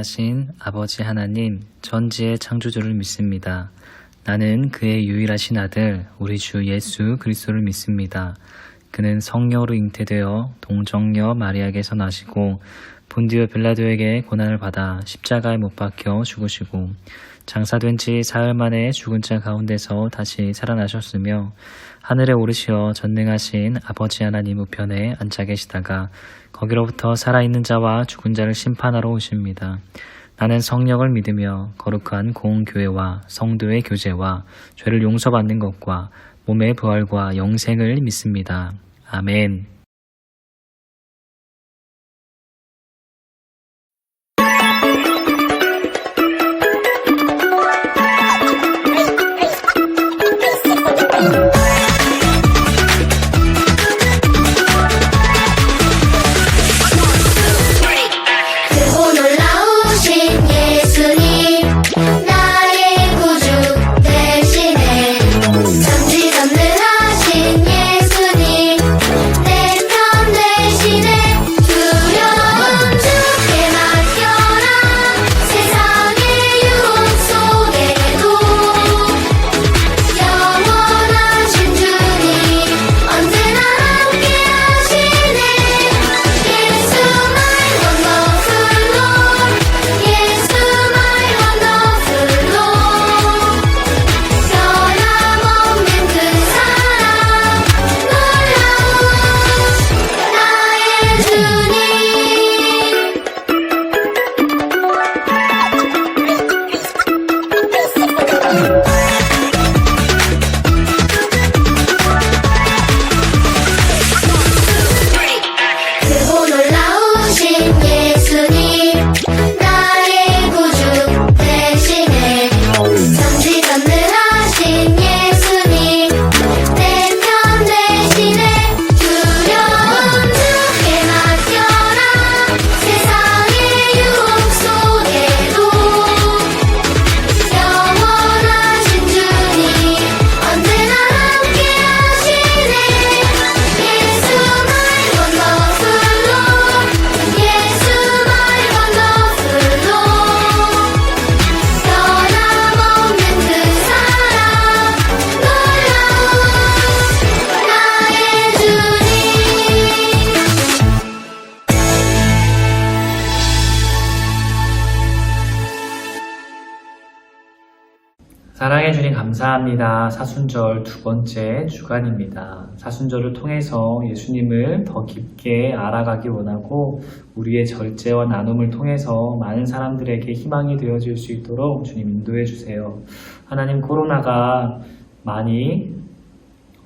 전능하신 아버지 하나님, 전지의 창조주를 믿습니다. 나는 그의 유일하신 아들, 우리 주 예수 그리스도를 믿습니다. 그는 성령으로 잉태되어 동정녀 마리아에게서 나시고 본디오 빌라도에게 고난을 받아 십자가에 못 박혀 죽으시고 장사된 지 사흘 만에 죽은 자 가운데서 다시 살아나셨으며 하늘에 오르시어 전능하신 아버지 하나님 우편에 앉아 계시다가 거기로부터 살아있는 자와 죽은 자를 심판하러 오십니다. 나는 성령을 믿으며 거룩한 공교회와 성도의 교제와 죄를 용서받는 것과 몸의 부활과 영생을 믿습니다. 아멘. 사랑해 주님 감사합니다. 사순절 두 번째 주간입니다. 사순절을 통해서 예수님을 더 깊게 알아가기 원하고 우리의 절제와 나눔을 통해서 많은 사람들에게 희망이 되어질 수 있도록 주님 인도해 주세요. 하나님, 코로나가 많이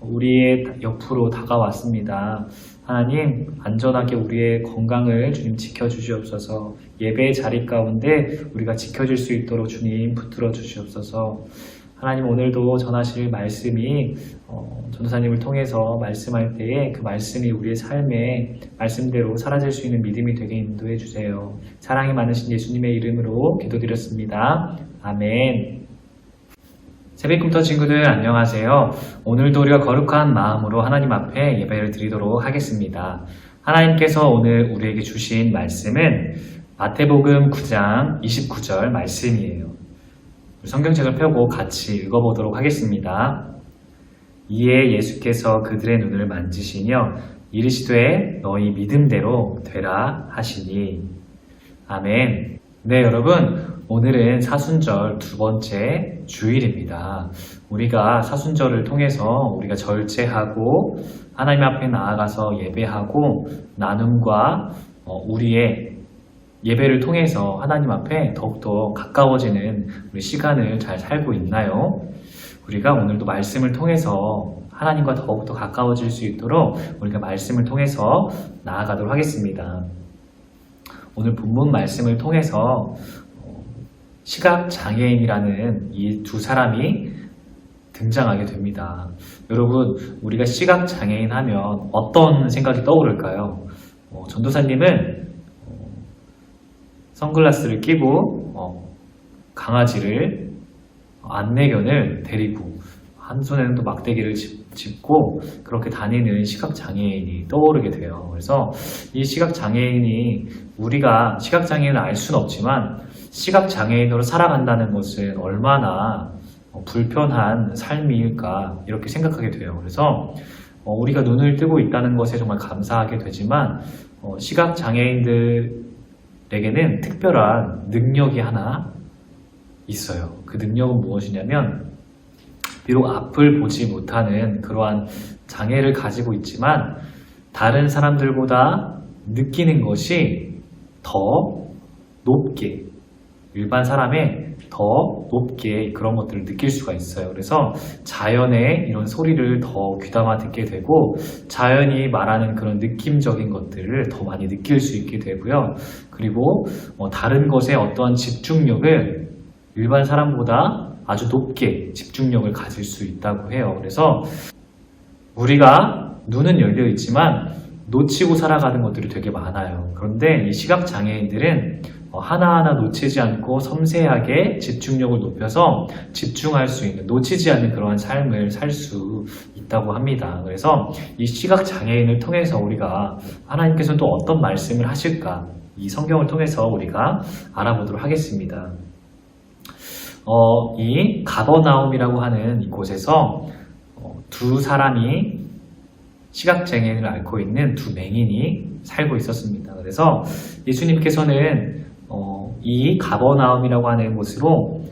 우리의 옆으로 다가왔습니다. 하나님, 안전하게 우리의 건강을 주님 지켜주시옵소서. 예배의 자리 가운데 우리가 지켜질 수 있도록 주님 붙들어 주시옵소서. 하나님, 오늘도 전하실 말씀이 전도사님을 통해서 말씀할 때에 그 말씀이 우리의 삶에 말씀대로 사라질 수 있는 믿음이 되게 인도해 주세요. 사랑이 많으신 예수님의 이름으로 기도드렸습니다. 아멘. 새벽금터 친구들 안녕하세요. 오늘도 우리가 거룩한 마음으로 하나님 앞에 예배를 드리도록 하겠습니다. 하나님께서 오늘 우리에게 주신 말씀은 마태복음 9장 29절 말씀이에요. 성경책을 펴고 같이 읽어보도록 하겠습니다. 이에 예수께서 그들의 눈을 만지시며 이르시되 너희 믿음대로 되라 하시니. 아멘. 네, 여러분, 오늘은 사순절 두 번째 주일입니다. 우리가 사순절을 통해서 우리가 절제하고 하나님 앞에 나아가서 예배하고 나눔과 우리의 예배를 통해서 하나님 앞에 더욱더 가까워지는 우리 시간을 잘 살고 있나요? 우리가 오늘도 말씀을 통해서 하나님과 더욱더 가까워질 수 있도록 우리가 말씀을 통해서 나아가도록 하겠습니다. 오늘 본문 말씀을 통해서 시각장애인이라는 이 두 사람이 등장하게 됩니다. 여러분, 우리가 시각장애인 하면 어떤 생각이 떠오를까요? 전도사님은 선글라스를 끼고 강아지를 안내견을 데리고 한 손에는 또 막대기를 짚고 그렇게 다니는 시각장애인이 떠오르게 돼요. 그래서 이 시각장애인이 우리가 시각장애인을 알 수는 없지만 시각장애인으로 살아간다는 것은 얼마나 불편한 삶일까 이렇게 생각하게 돼요. 그래서 우리가 눈을 뜨고 있다는 것에 정말 감사하게 되지만 시각장애인들에게는 특별한 능력이 하나 있어요. 그 능력은 무엇이냐면 비록 앞을 보지 못하는 그러한 장애를 가지고 있지만 다른 사람들보다 느끼는 것이 더 높게 일반 사람의 더 높게 그런 것들을 느낄 수가 있어요. 그래서 자연의 이런 소리를 더 귀담아 듣게 되고 자연이 말하는 그런 느낌적인 것들을 더 많이 느낄 수 있게 되고요. 그리고 다른 것에 어떠한 집중력을 일반 사람보다 아주 높게 집중력을 가질 수 있다고 해요. 그래서 우리가 눈은 열려 있지만 놓치고 살아가는 것들이 되게 많아요. 그런데 이 시각장애인들은 하나하나 놓치지 않고 섬세하게 집중력을 높여서 집중할 수 있는, 놓치지 않는 그러한 삶을 살 수 있다고 합니다. 그래서 이 시각장애인을 통해서 우리가 하나님께서는 또 어떤 말씀을 하실까? 이 성경을 통해서 우리가 알아보도록 하겠습니다. 이 가버나움이라고 하는 이곳에서 두 사람이 시각장애인을 앓고 있는 두 맹인이 살고 있었습니다. 그래서 예수님께서는 이 가버나움이라고 하는 곳으로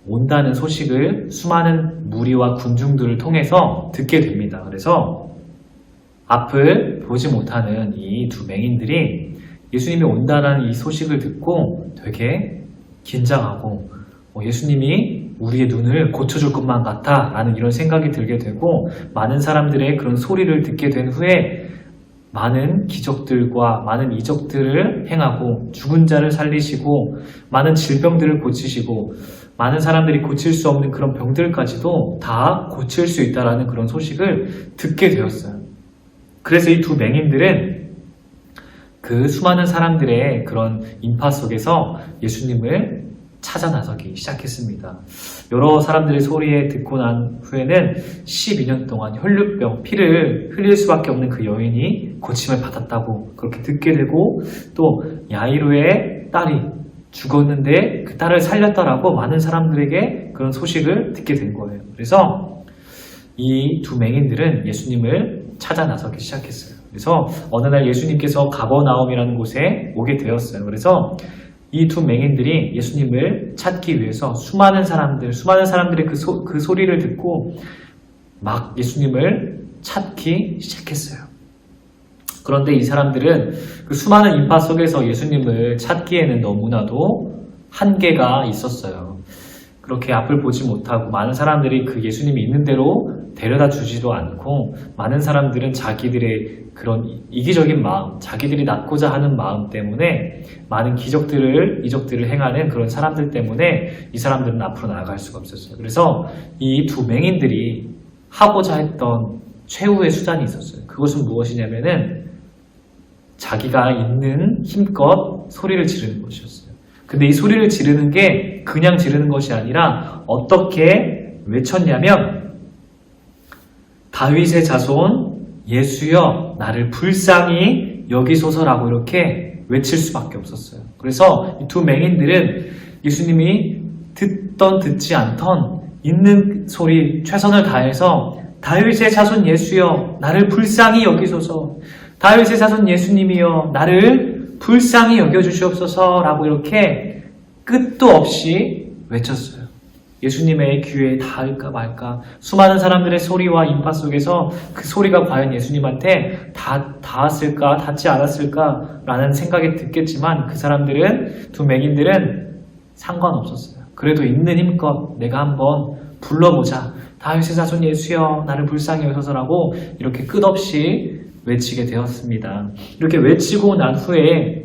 온다는 소식을 수많은 무리와 군중들을 통해서 듣게 됩니다. 그래서 앞을 보지 못하는 이 두 맹인들이 예수님이 온다는 이 소식을 듣고 되게 긴장하고 예수님이 우리의 눈을 고쳐줄 것만 같아 라는 이런 생각이 들게 되고 많은 사람들의 그런 소리를 듣게 된 후에 많은 기적들과 많은 이적들을 행하고 죽은 자를 살리시고 많은 질병들을 고치시고 많은 사람들이 고칠 수 없는 그런 병들까지도 다 고칠 수 있다라는 그런 소식을 듣게 되었어요. 그래서 이 두 맹인들은 그 수많은 사람들의 그런 인파 속에서 예수님을 찾아 나서기 시작했습니다. 여러 사람들의 소리에 듣고 난 후에는 12년 동안 혈류병, 피를 흘릴 수밖에 없는 그 여인이 고침을 받았다고 그렇게 듣게 되고 또 야이로의 딸이 죽었는데 그 딸을 살렸다라고 많은 사람들에게 그런 소식을 듣게 된 거예요. 그래서 이 두 맹인들은 예수님을 찾아 나서기 시작했어요. 그래서 어느 날 예수님께서 가버나움이라는 곳에 오게 되었어요. 그래서 이 두 맹인들이 예수님을 찾기 위해서 수많은 사람들의 그 소리를 듣고 막 예수님을 찾기 시작했어요. 그런데 이 사람들은 그 수많은 인파 속에서 예수님을 찾기에는 너무나도 한계가 있었어요. 그렇게 앞을 보지 못하고 많은 사람들이 그 예수님이 있는 대로 데려다 주지도 않고 많은 사람들은 자기들의 그런 이기적인 마음, 자기들이 낫고자 하는 마음 때문에 많은 이적들을 행하는 그런 사람들 때문에 이 사람들은 앞으로 나아갈 수가 없었어요. 그래서 이 두 맹인들이 하고자 했던 최후의 수단이 있었어요. 그것은 무엇이냐면은 자기가 있는 힘껏 소리를 지르는 것이었어요. 근데 이 소리를 지르는 게 그냥 지르는 것이 아니라 어떻게 외쳤냐면 다윗의 자손 예수여 나를 불쌍히 여기소서라고 이렇게 외칠 수밖에 없었어요. 그래서 이 두 맹인들은 예수님이 듣던 듣지 않던 있는 소리 최선을 다해서 다윗의 자손 예수여 나를 불쌍히 여기소서, 다윗의 자손 예수님이여 나를 불쌍히 여겨주시옵소서라고 이렇게 끝도 없이 외쳤어요. 예수님의 귀에 닿을까 말까, 수많은 사람들의 소리와 인파 속에서 그 소리가 과연 예수님한테 닿았을까 닿지 않았을까 라는 생각이 듣겠지만 그 사람들은, 두 맹인들은 상관없었어요. 그래도 있는 힘껏 내가 한번 불러보자, 다윗의 자손 예수여 나를 불쌍히 여기소서라고 이렇게 끝없이 외치게 되었습니다. 이렇게 외치고 난 후에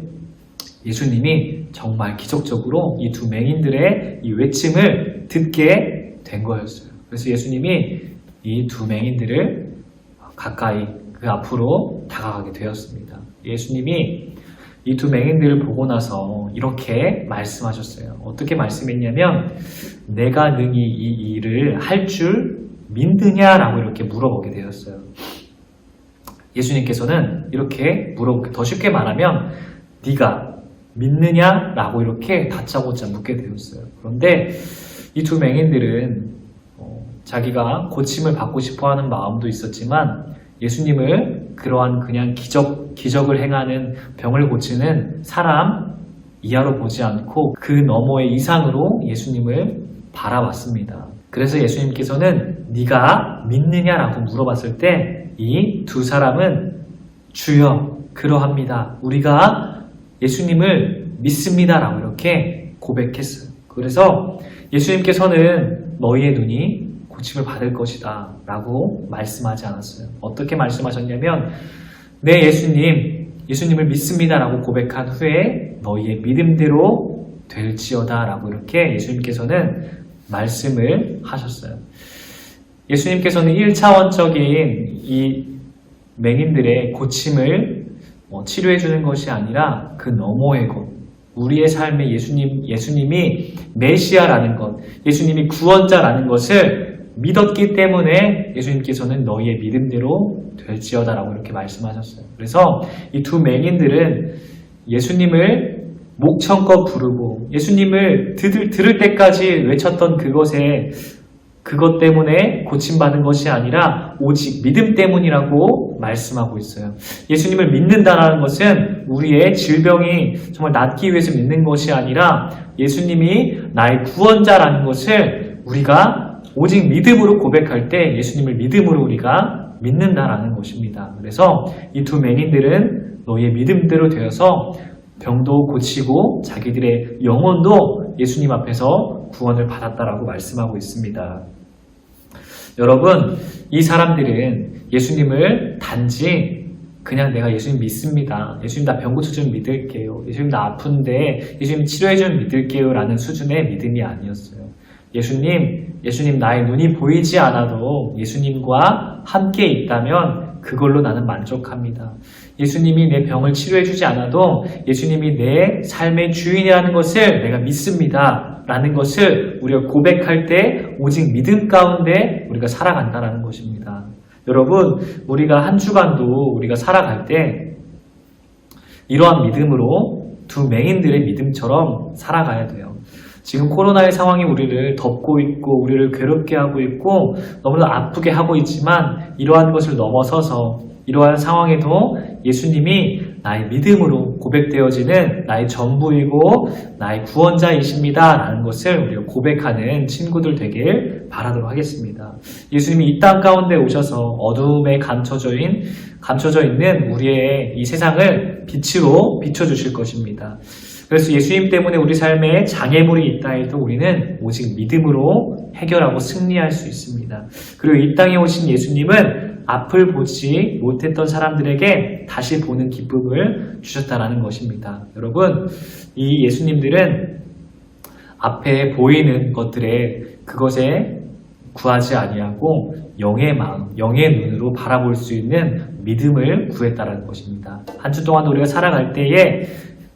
예수님이 정말 기적적으로 이 두 맹인들의 이 외침을 듣게 된 거였어요. 그래서 예수님이 이 두 맹인들을 가까이 그 앞으로 다가가게 되었습니다. 예수님이 이 두 맹인들을 보고 나서 이렇게 말씀하셨어요. 어떻게 말씀했냐면 내가 능히 이 일을 할 줄 믿느냐라고 이렇게 물어보게 되었어요. 예수님께서는 이렇게 더 쉽게 말하면 네가 믿느냐라고 이렇게 다짜고짜 묻게 되었어요. 그런데 이 두 맹인들은 자기가 고침을 받고 싶어하는 마음도 있었지만 예수님을 그러한 그냥 기적을 행하는 병을 고치는 사람 이하로 보지 않고 그 너머의 이상으로 예수님을 바라봤습니다. 그래서 예수님께서는 네가 믿느냐라고 물어봤을 때 이 두 사람은 주여 그러합니다. 우리가 예수님을 믿습니다라고 이렇게 고백했어요. 그래서 예수님께서는 너희의 눈이 고침을 받을 것이다 라고 말씀하지 않았어요. 어떻게 말씀하셨냐면 네 예수님을 믿습니다 라고 고백한 후에 너희의 믿음대로 될지어다 라고 이렇게 예수님께서는 말씀을 하셨어요. 예수님께서는 1차원적인 이 맹인들의 고침을 치료해 주는 것이 아니라 그 너머의 것, 우리의 삶에 예수님이 메시아라는 것, 예수님이 구원자라는 것을 믿었기 때문에 예수님께서는 너희의 믿음대로 될지어다라고 이렇게 말씀하셨어요. 그래서 이 두 맹인들은 예수님을 목청껏 부르고 예수님을 들을 때까지 외쳤던 그것 때문에 고침받은 것이 아니라 오직 믿음 때문이라고 말씀하고 있어요. 예수님을 믿는다는 것은 우리의 질병이 정말 낫기 위해서 믿는 것이 아니라 예수님이 나의 구원자라는 것을 우리가 오직 믿음으로 고백할 때 예수님을 믿음으로 우리가 믿는다라는 것입니다. 그래서 이 두 맹인들은 너희의 믿음대로 되어서 병도 고치고 자기들의 영혼도 예수님 앞에서 구원을 받았다라고 말씀하고 있습니다. 여러분, 이 사람들은 예수님을 단지 그냥 내가 예수님 믿습니다. 예수님 나 병 고쳐주면 믿을게요. 예수님 나 아픈데 예수님 치료해주면 믿을게요 라는 수준의 믿음이 아니었어요. 예수님 나의 눈이 보이지 않아도 예수님과 함께 있다면 그걸로 나는 만족합니다. 예수님이 내 병을 치료해주지 않아도 예수님이 내 삶의 주인이라는 것을 내가 믿습니다. 라는 것을 우리가 고백할 때 오직 믿음 가운데 우리가 살아간다는 것입니다. 여러분, 우리가 한 주간도 우리가 살아갈 때 이러한 믿음으로 두 맹인들의 믿음처럼 살아가야 돼요. 지금 코로나의 상황이 우리를 덮고 있고 우리를 괴롭게 하고 있고 너무나 아프게 하고 있지만 이러한 것을 넘어서서 이러한 상황에도 예수님이 나의 믿음으로 고백되어지는 나의 전부이고 나의 구원자이십니다 라는 것을 우리가 고백하는 친구들 되길 바라도록 하겠습니다. 예수님이 이 땅 가운데 오셔서 어둠에 감춰져 있는 우리의 이 세상을 빛으로 비춰주실 것입니다. 그래서 예수님 때문에 우리 삶에 장애물이 있다 해도 우리는 오직 믿음으로 해결하고 승리할 수 있습니다. 그리고 이 땅에 오신 예수님은 앞을 보지 못했던 사람들에게 다시 보는 기쁨을 주셨다라는 것입니다. 여러분, 이 예수님들은 앞에 보이는 그것에 구하지 아니하고 영의 마음, 영의 눈으로 바라볼 수 있는 믿음을 구했다라는 것입니다. 한 주 동안 우리가 살아갈 때에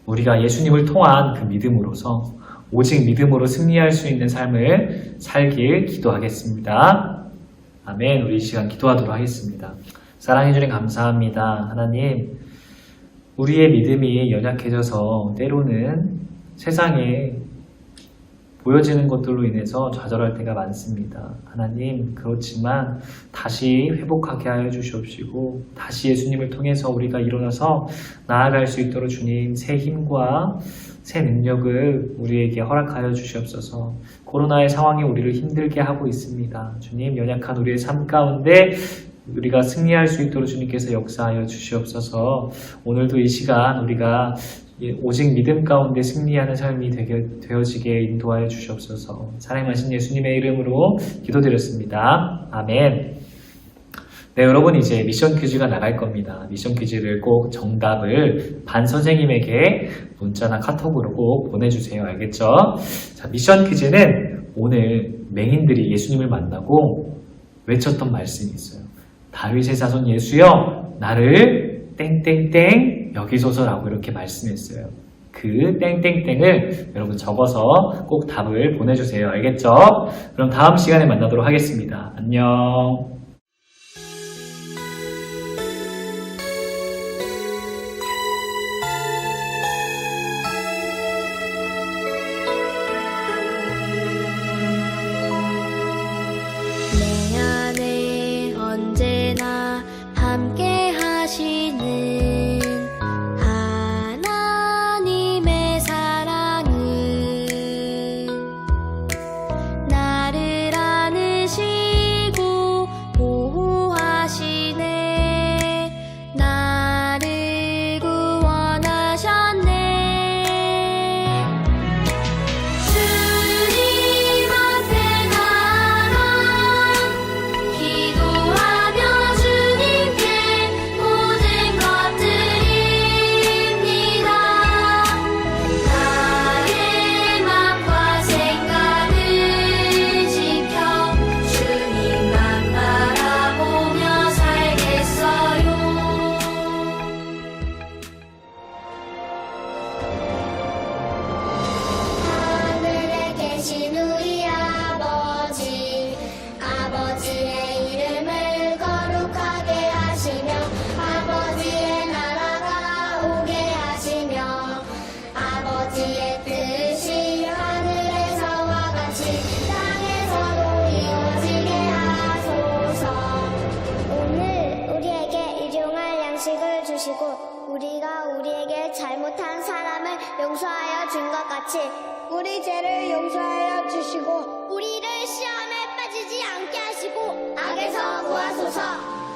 우리가 예수님을 통한 그 믿음으로서 오직 믿음으로 승리할 수 있는 삶을 살길 기도하겠습니다. 아멘. 우리 이 시간 기도하도록 하겠습니다. 사랑해 주님 감사합니다. 하나님, 우리의 믿음이 연약해져서 때로는 세상에 보여지는 것들로 인해서 좌절할 때가 많습니다. 하나님, 그렇지만 다시 회복하게 하여 주시옵시고 다시 예수님을 통해서 우리가 일어나서 나아갈 수 있도록 주님 새 힘과 새 능력을 우리에게 허락하여 주시옵소서. 코로나의 상황이 우리를 힘들게 하고 있습니다. 주님, 연약한 우리의 삶 가운데 우리가 승리할 수 있도록 주님께서 역사하여 주시옵소서. 오늘도 이 시간 우리가 오직 믿음 가운데 승리하는 삶이 되어지게 인도하여 주시옵소서. 사랑하신 예수님의 이름으로 기도드렸습니다. 아멘. 네, 여러분, 이제 미션 퀴즈가 나갈 겁니다. 미션 퀴즈를 꼭 정답을 반 선생님에게 문자나 카톡으로 꼭 보내주세요. 알겠죠? 자, 미션 퀴즈는 오늘 맹인들이 예수님을 만나고 외쳤던 말씀이 있어요. 다윗의 자손 예수여, 나를 땡땡땡 여기소서라고 이렇게 말씀했어요. 그 땡땡땡을 여러분 적어서 꼭 답을 보내주세요. 알겠죠? 그럼 다음 시간에 만나도록 하겠습니다. 안녕. 내 안에 언제나 함께 하시는 하나님의 사랑은 나를 안으시고 보호하시네. 나를 구원하셨네. 주님한테 나가 기도하며 주님께 모든 것 드립니다. 나의 맘과 생각을 지켜 주님만 바라보며 살겠어요. 하늘에 계신 우리 아버지의 이름을 거룩하게 하시며 아버지의 나라가 오게 하시며 아버지의 뜻이 하늘에서와 같이 땅에서도 이루어지게 하소서. 오늘 우리에게 일용할 양식을 주시고 우리가 우리에게 잘못한 사람을 용서하여 준 것 같이 우리 죄를 용서하여 주시고 우리를 시험에 빠지지 않게 하시고 악에서 구하소서.